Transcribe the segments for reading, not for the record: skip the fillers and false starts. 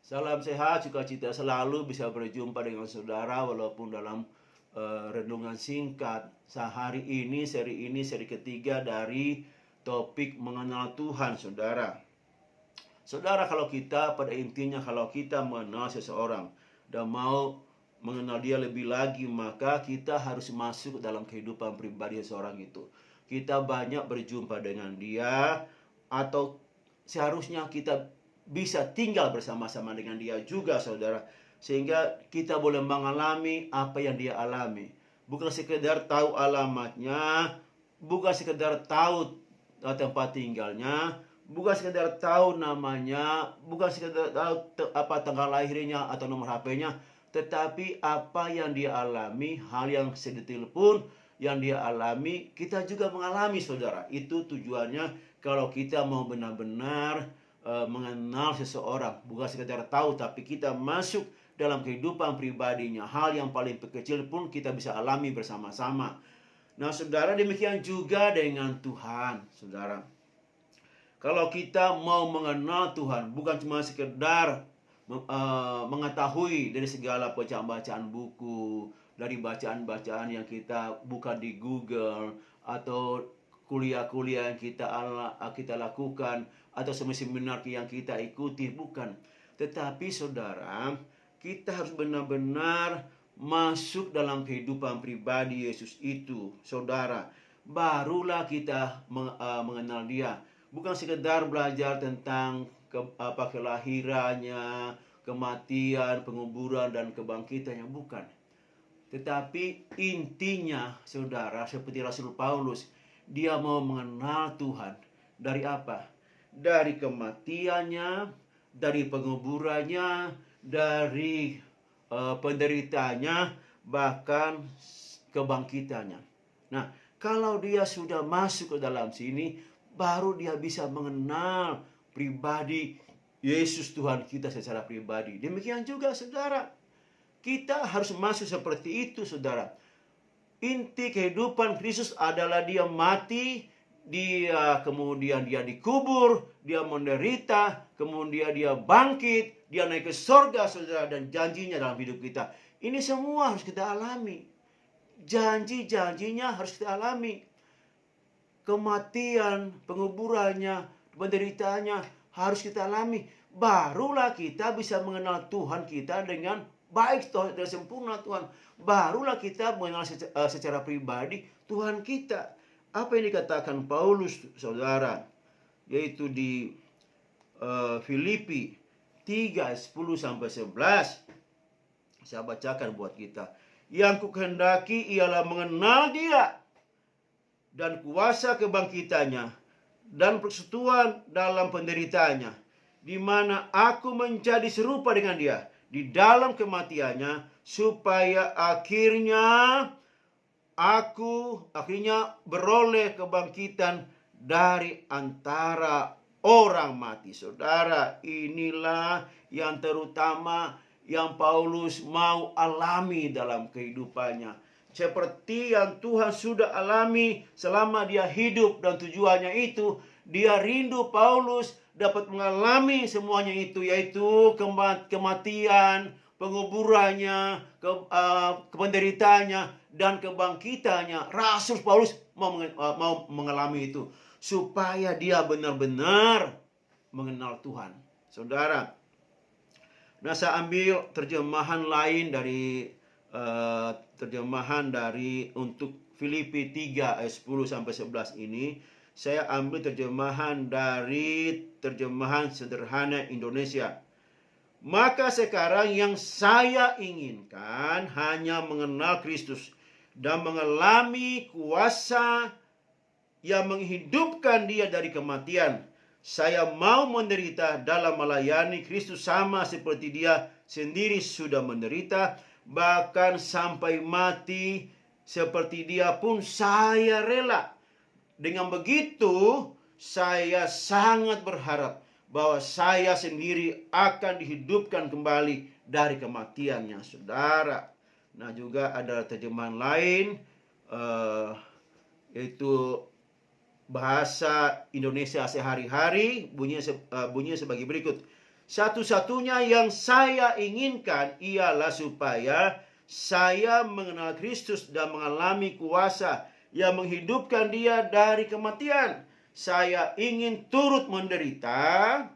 Salam sehat, sukacita selalu bisa berjumpa dengan saudara walaupun dalam renungan singkat. Seri ini seri ketiga dari topik mengenal Tuhan, saudara. Saudara, kalau kita pada intinya kalau kita mengenal seseorang dan mau mengenal dia lebih lagi, maka kita harus masuk dalam kehidupan pribadi seseorang itu. Kita banyak berjumpa dengan dia, atau seharusnya kita bisa tinggal bersama-sama dengan dia juga, saudara, sehingga kita boleh mengalami apa yang dia alami. Bukan sekedar tahu alamatnya, bukan sekedar tahu tempat tinggalnya, bukan sekedar tahu namanya, bukan sekedar tahu tanggal lahirnya atau nomor HP-nya, tetapi apa yang dia alami, hal yang sedetil pun yang dia alami, kita juga mengalami, saudara. Itu tujuannya kalau kita mau benar-benar mengenal seseorang, bukan sekedar tahu, tapi kita masuk dalam kehidupan pribadinya. Hal yang paling kecil pun kita bisa alami bersama-sama. Nah, saudara, demikian juga dengan Tuhan, saudara. Kalau kita mau mengenal Tuhan, bukan cuma sekedar mengetahui dari segala bacaan-bacaan buku, dari bacaan-bacaan yang kita buka di Google, atau kuliah-kuliah yang kita lakukan, atau seminar yang kita ikuti, bukan. Tetapi saudara, kita harus benar-benar masuk dalam kehidupan pribadi Yesus itu, saudara. Barulah kita mengenal dia. Bukan sekedar belajar tentang kelahirannya, kematian, penguburan, dan kebangkitannya, bukan. Tetapi intinya, saudara, seperti Rasul Paulus, dia mau mengenal Tuhan. Dari apa? Dari kematiannya, dari penguburannya, dari penderitaannya, bahkan kebangkitannya. Nah, kalau dia sudah masuk ke dalam sini, baru dia bisa mengenal pribadi Yesus Tuhan kita secara pribadi. Demikian juga, saudara, kita harus masuk seperti itu, saudara. Inti kehidupan Kristus adalah dia mati, kemudian dia dikubur, dia menderita, kemudian dia bangkit, dia naik ke sorga, saudara, dan janjinya dalam hidup kita. Ini semua harus kita alami. Janji-janjinya harus kita alami. Kematian, penguburannya, penderitaannya harus kita alami. Barulah kita bisa mengenal Tuhan kita dengan baik dan sempurna, Tuhan. Barulah kita mengenal secara pribadi Tuhan kita. Apa yang dikatakan Paulus, saudara, yaitu di Filipi 3:10-11. Saya bacakan buat kita. Yang kukehendaki ialah mengenal dia dan kuasa kebangkitannya dan persekutuan dalam penderitaannya, di mana aku menjadi serupa dengan dia di dalam kematiannya, supaya akhirnya beroleh kebangkitan dari antara orang mati. Saudara, inilah yang terutama yang Paulus mau alami dalam kehidupannya. Seperti yang Tuhan sudah alami selama dia hidup, dan tujuannya itu dia rindu Paulus dapat mengalami semuanya itu, yaitu kematian, penguburannya, penderitaannya, dan kebangkitannya. Rasul Paulus mau mengalami itu supaya dia benar-benar mengenal Tuhan, saudara. Nah, saya ambil terjemahan lain dari untuk Filipi 3 ayat 10-11 ini. Saya ambil terjemahan dari terjemahan sederhana Indonesia. Maka sekarang yang saya inginkan hanya mengenal Kristus dan mengalami kuasa yang menghidupkan dia dari kematian. Saya mau menderita dalam melayani Kristus sama seperti dia sendiri sudah menderita, bahkan sampai mati seperti dia pun saya rela. Dengan begitu, saya sangat berharap bahwa saya sendiri akan dihidupkan kembali dari kematiannya, saudara. Nah, juga ada terjemahan lain, yaitu bahasa Indonesia sehari-hari, bunyinya sebagai berikut. Satu-satunya yang saya inginkan ialah supaya saya mengenal Kristus dan mengalami kuasa yang menghidupkan Dia dari kematian. Saya ingin turut menderita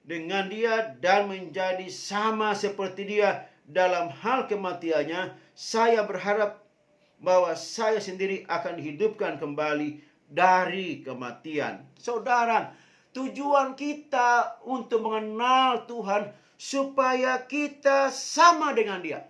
dengan Dia dan menjadi sama seperti Dia dalam hal kematiannya. Saya berharap bahwa saya sendiri akan dihidupkan kembali dari kematian. Saudara, tujuan kita untuk mengenal Tuhan supaya kita sama dengan Dia.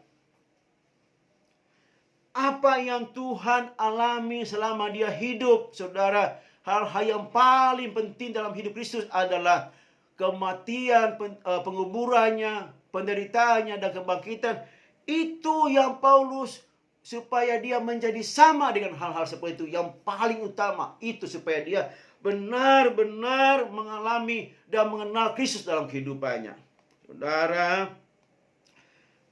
Apa yang Tuhan alami selama Dia hidup, saudara, hal-hal yang paling penting dalam hidup Kristus adalah kematian, penguburannya, penderitaannya, dan kebangkitan. Itu yang Paulus, supaya dia menjadi sama dengan hal-hal seperti itu. Yang paling utama itu supaya dia benar-benar mengalami dan mengenal Kristus dalam kehidupannya. Saudara,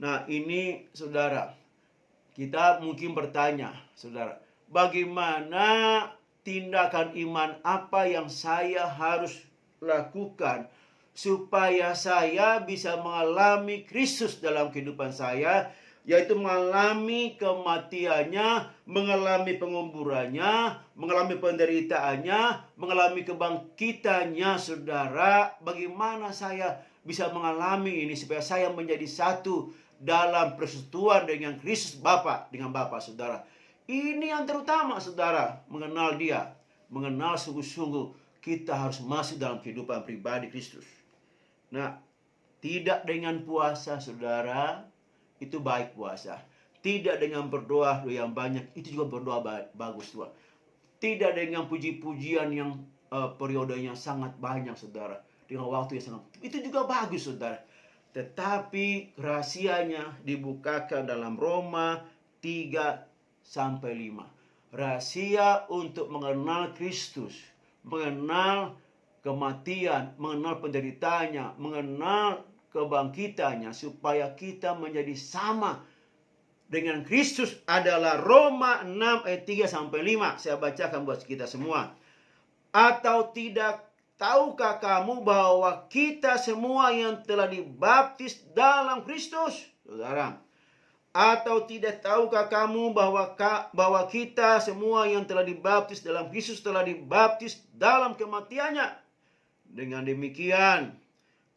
nah ini saudara, kita mungkin bertanya, saudara, bagaimana tindakan iman apa yang saya harus lakukan supaya saya bisa mengalami Kristus dalam kehidupan saya, yaitu mengalami kematiannya, mengalami penguburannya, mengalami penderitaannya, mengalami kebangkitannya, saudara. Bagaimana saya bisa mengalami ini supaya saya menjadi satu dalam persekutuan dengan Kristus Bapa, dengan Bapa, saudara. Ini yang terutama, saudara, mengenal Dia, mengenal sungguh-sungguh kita harus masuk dalam kehidupan pribadi Kristus. Nah, tidak dengan puasa, saudara, itu baik puasa. Tidak dengan berdoa yang banyak, itu juga berdoa bagus, Tuhan. Tidak dengan puji-pujian yang periodenya sangat banyak, saudara, dengan waktu yang sangat, itu juga bagus, saudara. Tetapi rahasianya dibukakan dalam Roma 3-5. Rahasia untuk mengenal Kristus, mengenal kematian, mengenal penderitaannya, mengenal kebangkitannya, supaya kita menjadi sama dengan Kristus adalah Roma 6 ayat 3-5. Saya bacakan buat kita semua. Atau tidak tahukah kamu bahwa kita semua yang telah dibaptis dalam Kristus, saudara? Atau tidak tahukah kamu bahwa kita semua yang telah dibaptis dalam Kristus telah dibaptis dalam kematiannya? Dengan demikian,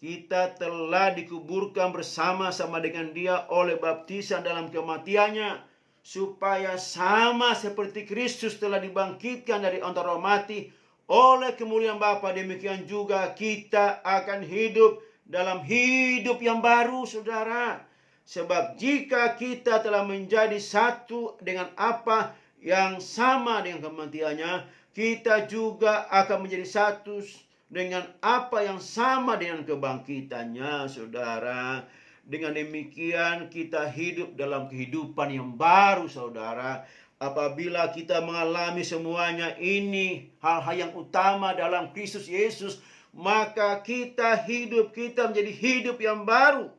kita telah dikuburkan bersama-sama dengan Dia oleh baptisan dalam kematiannya, supaya sama seperti Kristus telah dibangkitkan dari antara mati oleh kemuliaan Bapa, demikian juga kita akan hidup dalam hidup yang baru, saudara. Sebab jika kita telah menjadi satu dengan apa yang sama dengan kematiannya, kita juga akan menjadi satu dengan apa yang sama dengan kebangkitannya, saudara. Dengan demikian kita hidup dalam kehidupan yang baru, saudara. Apabila kita mengalami semuanya ini, hal-hal yang utama dalam Kristus Yesus, maka kita menjadi hidup yang baru.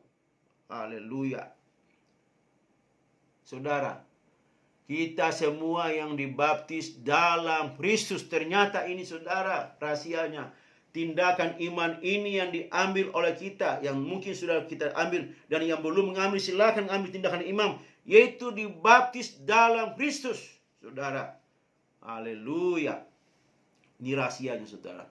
Haleluya. Saudara, kita semua yang dibaptis dalam Kristus, ternyata ini, saudara, rahasianya. Tindakan iman ini yang diambil oleh kita, yang mungkin sudah kita ambil, dan yang belum mengambil, silakan ambil tindakan iman, yaitu dibaptis dalam Kristus, saudara. Haleluya. Ini rahasianya, saudara.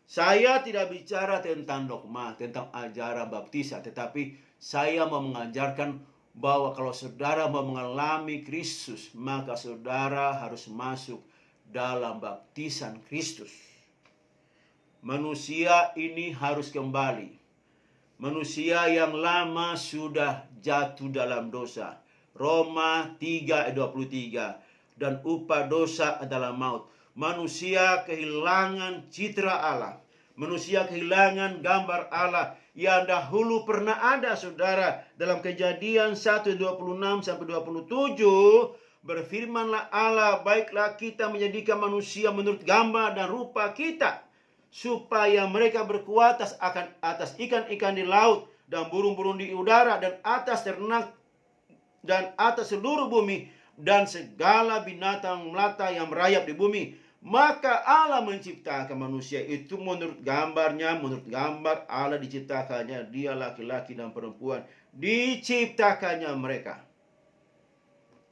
Saya tidak bicara tentang dogma, tentang ajaran baptisan, tetapi saya mau mengajarkan bahwa kalau saudara mau mengalami Kristus, maka saudara harus masuk dalam baptisan Kristus. Manusia ini harus kembali. Manusia yang lama sudah jatuh dalam dosa. Roma 3:23. Dan upah dosa adalah maut. Manusia kehilangan citra Allah. Manusia kehilangan gambar Allah yang dahulu pernah ada, saudara. Dalam Kejadian 1:26-27, berfirmanlah Allah, baiklah kita menjadikan manusia menurut gambar dan rupa kita, supaya mereka berkuasa atas ikan-ikan di laut dan burung-burung di udara dan atas ternak dan atas seluruh bumi dan segala binatang melata yang merayap di bumi. Maka Allah menciptakan manusia itu menurut gambarnya, menurut gambar Allah diciptakannya, dia laki-laki dan perempuan, diciptakannya mereka.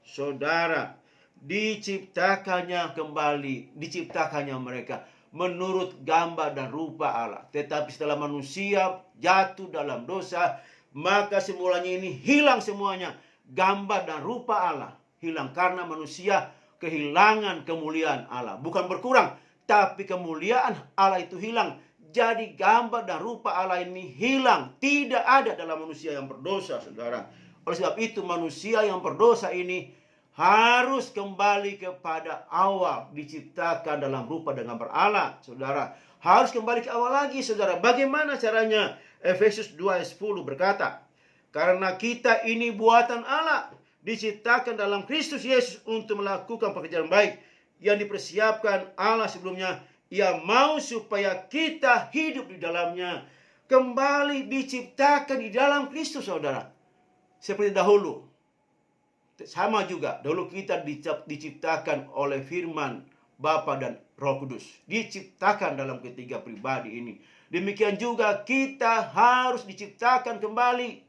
Saudara, diciptakannya kembali, diciptakannya mereka menurut gambar dan rupa Allah. Tetapi setelah manusia jatuh dalam dosa, maka semulanya ini hilang semuanya. Gambar dan rupa Allah hilang karena manusia kehilangan kemuliaan Allah. Bukan berkurang, tapi kemuliaan Allah itu hilang. Jadi gambar dan rupa Allah ini hilang. Tidak ada dalam manusia yang berdosa, saudara. Oleh sebab itu manusia yang berdosa ini harus kembali kepada awal, diciptakan dalam rupa dan gambar Allah, saudara. Harus kembali ke awal lagi, saudara. Bagaimana caranya? Efesus 2 ayat 10 berkata, karena kita ini buatan Allah, diciptakan dalam Kristus Yesus untuk melakukan pekerjaan baik yang dipersiapkan Allah sebelumnya. Ia mau supaya kita hidup di dalamnya. Kembali diciptakan di dalam Kristus, saudara. Seperti dahulu. Sama juga, dahulu kita diciptakan oleh firman Bapa dan Roh Kudus. Diciptakan dalam ketiga pribadi ini. Demikian juga kita harus diciptakan kembali,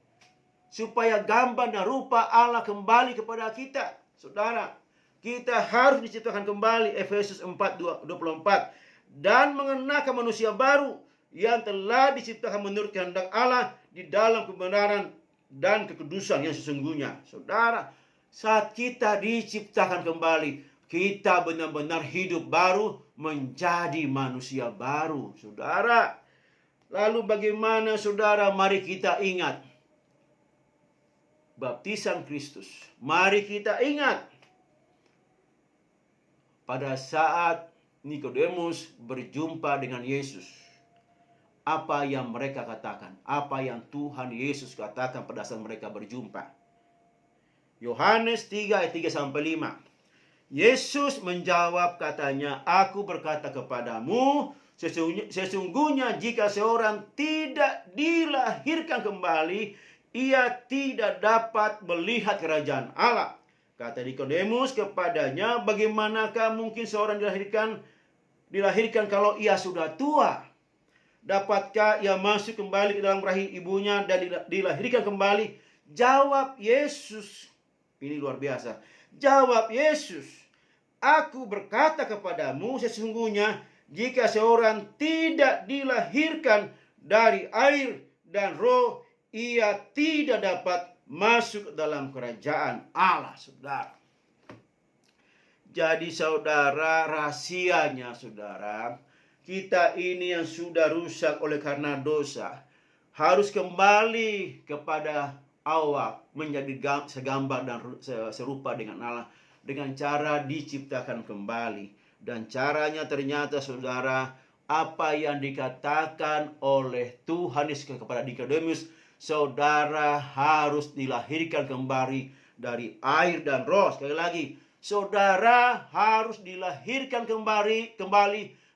supaya gambar dan rupa Allah kembali kepada kita. Saudara, kita harus diciptakan kembali. Efesus 4:24. Dan mengenakan manusia baru yang telah diciptakan menurut kehendak Allah di dalam kebenaran dan kekudusan yang sesungguhnya. Saudara, saat kita diciptakan kembali, kita benar-benar hidup baru, menjadi manusia baru, saudara. Lalu bagaimana, saudara? Mari kita ingat baptisan Kristus. Mari kita ingat pada saat Nikodemus berjumpa dengan Yesus. Apa yang mereka katakan? Apa yang Tuhan Yesus katakan pada saat mereka berjumpa? Yohanes 3 ayat 3-5. Yesus menjawab katanya, aku berkata kepadamu, sesungguhnya jika seorang tidak dilahirkan kembali, ia tidak dapat melihat kerajaan Allah. Kata Nikodemus kepadanya, bagaimanakah mungkin seorang dilahirkan kalau ia sudah tua? Dapatkah ia masuk kembali ke dalam rahim ibunya dan dilahirkan kembali? Jawab Yesus. Ini luar biasa. Jawab Yesus, aku berkata kepadamu, sesungguhnya jika seorang tidak dilahirkan dari air dan roh, ia tidak dapat masuk dalam kerajaan Allah, saudara. Jadi saudara, rahasianya saudara, kita ini yang sudah rusak oleh karena dosa, harus kembali kepada awal, menjadi segambar dan serupa dengan Allah, dengan cara diciptakan kembali. Dan caranya ternyata saudara, apa yang dikatakan oleh Tuhan Yesus kepada Nikodemus, saudara harus dilahirkan kembali dari air dan roh. Sekali lagi, saudara harus dilahirkan kembali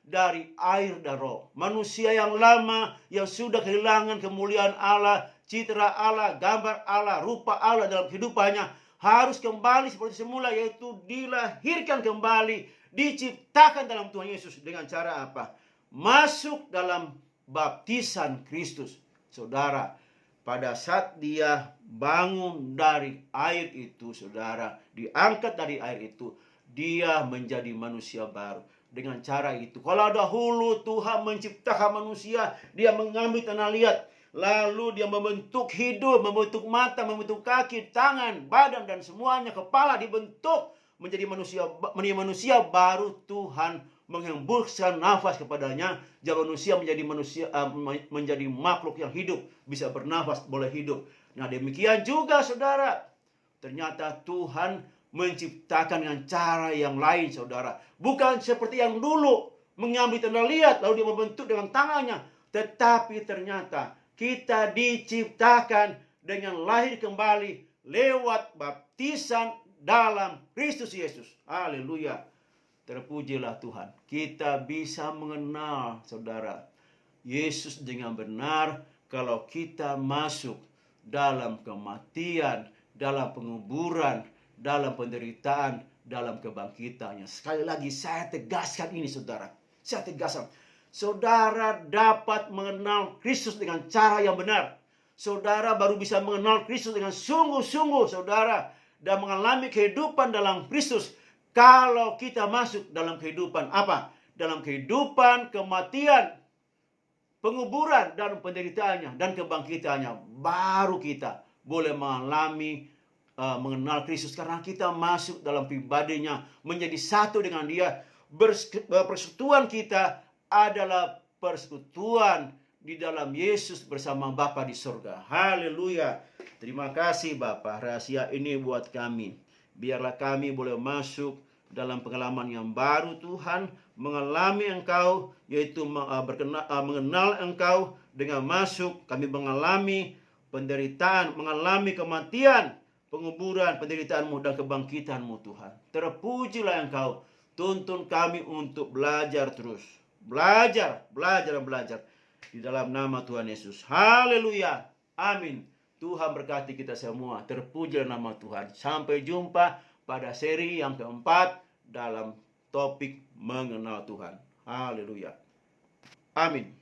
dari air dan roh. Manusia yang lama yang sudah kehilangan kemuliaan Allah, citra Allah, gambar Allah, rupa Allah dalam kehidupannya, harus kembali seperti semula, yaitu dilahirkan kembali, diciptakan dalam Tuhan Yesus. Dengan cara apa? Masuk dalam baptisan Kristus. Saudara, pada saat dia bangun dari air itu, saudara, diangkat dari air itu, dia menjadi manusia baru. Dengan cara itu, kalau dahulu Tuhan menciptakan manusia, dia mengambil tanah liat, lalu dia membentuk hidung, membentuk mata, membentuk kaki, tangan, badan, dan semuanya, kepala dibentuk menjadi manusia baru. Tuhan menghembuskan nafas kepadanya, jadi menjadi makhluk yang hidup, bisa bernafas, boleh hidup. Nah, demikian juga saudara, ternyata Tuhan menciptakan dengan cara yang lain, saudara. Bukan seperti yang dulu, mengambil tanda liat lalu dia membentuk dengan tangannya. Tetapi ternyata kita diciptakan dengan lahir kembali lewat baptisan dalam Kristus Yesus. Haleluya. Terpujilah Tuhan. Kita bisa mengenal, saudara, Yesus dengan benar kalau kita masuk dalam kematian, dalam penguburan, dalam penderitaan, dalam kebangkitannya. Sekali lagi saya tegaskan ini saudara. Saya tegaskan. Saudara dapat mengenal Kristus dengan cara yang benar. Saudara baru bisa mengenal Kristus dengan sungguh-sungguh saudara. Dan mengalami kehidupan dalam Kristus. Kalau kita masuk dalam kehidupan apa? Dalam kehidupan, kematian, penguburan, dan penderitaannya, dan kebangkitannya. Baru kita boleh mengalami mengenal Kristus. Karena kita masuk dalam pribadinya. Menjadi satu dengan dia. Persekutuan kita adalah persekutuan di dalam Yesus bersama Bapa di surga. Haleluya. Terima kasih Bapa, rahasia ini buat kami. Biarlah kami boleh masuk dalam pengalaman yang baru Tuhan, mengalami Engkau, yaitu mengenal Engkau dengan masuk. Kami mengalami penderitaan, mengalami kematian, penguburan, penderitaan-Mu dan kebangkitan-Mu Tuhan. Terpujilah Engkau, tuntun kami untuk belajar terus. Belajar di dalam nama Tuhan Yesus. Haleluya. Amin. Tuhan berkati kita semua. Terpujilah nama Tuhan. Sampai jumpa pada seri yang keempat dalam topik mengenal Tuhan. Haleluya. Amin.